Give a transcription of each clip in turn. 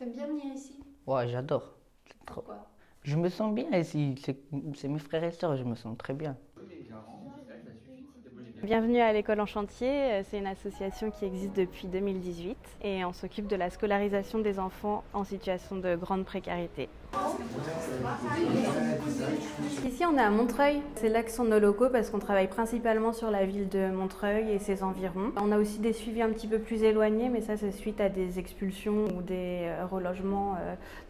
T'aimes bien venir ici? Ouais, j'adore. Pourquoi? Je me sens bien ici. C'est mes frères et sœurs, je me sens très bien. Bienvenue à l'École en chantier, c'est une association qui existe depuis 2018 et on s'occupe de la scolarisation des enfants en situation de grande précarité. Ici on est à Montreuil, c'est là que sont nos locaux parce qu'on travaille principalement sur la ville de Montreuil et ses environs. On a aussi des suivis un petit peu plus éloignés, mais ça c'est suite à des expulsions ou des relogements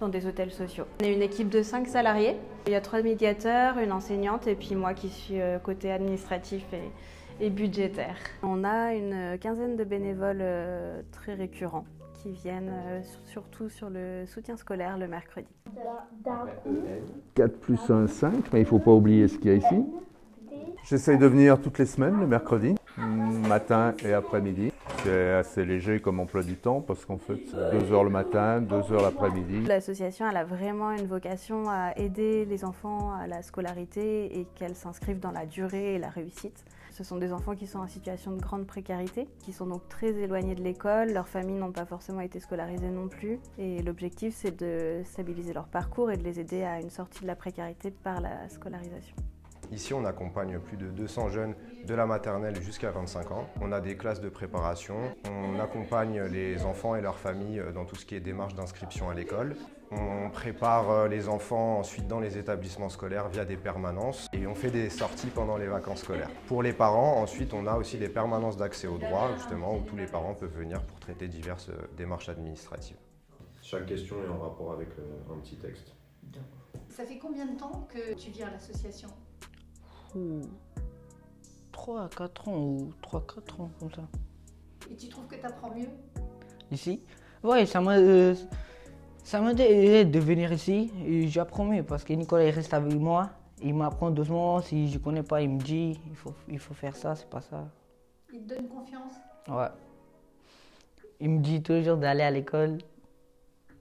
dans des hôtels sociaux. On est une équipe de 5 salariés, il y a 3 médiateurs, une enseignante et puis moi qui suis côté administratif et budgétaire. On a une quinzaine de bénévoles très récurrents qui viennent surtout sur le soutien scolaire le mercredi. 4 plus 1, 5, mais il ne faut pas oublier ce qu'il y a ici. J'essaye de venir toutes les semaines, le mercredi, matin et après-midi. C'est assez léger comme emploi du temps parce qu'en fait, c'est 2 heures le matin, 2 heures l'après-midi. L'association elle a vraiment une vocation à aider les enfants à la scolarité et qu'elles s'inscrivent dans la durée et la réussite. Ce sont des enfants qui sont en situation de grande précarité, qui sont donc très éloignés de l'école, leurs familles n'ont pas forcément été scolarisées non plus. Et l'objectif c'est de stabiliser leur parcours et de les aider à une sortie de la précarité par la scolarisation. Ici, on accompagne plus de 200 jeunes de la maternelle jusqu'à 25 ans. On a des classes de préparation. On accompagne les enfants et leurs familles dans tout ce qui est démarche d'inscription à l'école. On prépare les enfants ensuite dans les établissements scolaires via des permanences et on fait des sorties pendant les vacances scolaires. Pour les parents, ensuite, on a aussi des permanences d'accès au droit, justement, où tous les parents peuvent venir pour traiter diverses démarches administratives. Chaque question est en rapport avec un petit texte. Ça fait combien de temps que tu viens à l'association? 3 à 4 ans ou 3-4 ans comme ça. Et tu trouves que tu apprends mieux? Ici? Ouais, ça m'aide de venir ici et j'apprends mieux parce que Nicolas il reste avec moi. Il m'apprend doucement, si je ne connais pas, il me dit il faut faire ça, c'est pas ça. Il te donne confiance? Ouais. Il me dit toujours d'aller à l'école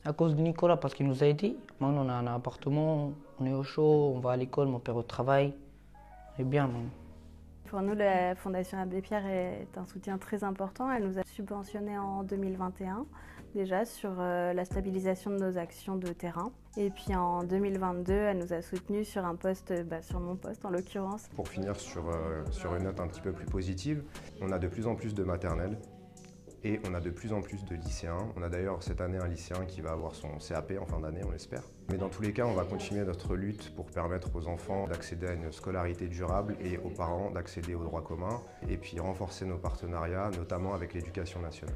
à cause de Nicolas parce qu'il nous a aidés. Maintenant on a un appartement, on est au chaud, on va à l'école, mon père au travail. C'est bien même. Pour nous, la Fondation Abbé Pierre est un soutien très important. Elle nous a subventionnés en 2021 déjà sur la stabilisation de nos actions de terrain. Et puis en 2022, elle nous a soutenus sur un poste, sur mon poste en l'occurrence. Pour finir sur une note un petit peu plus positive, on a de plus en plus de maternelles et on a de plus en plus de lycéens. On a d'ailleurs cette année un lycéen qui va avoir son CAP en fin d'année, on l'espère. Mais dans tous les cas, on va continuer notre lutte pour permettre aux enfants d'accéder à une scolarité durable et aux parents d'accéder au droit commun et puis renforcer nos partenariats, notamment avec l'éducation nationale.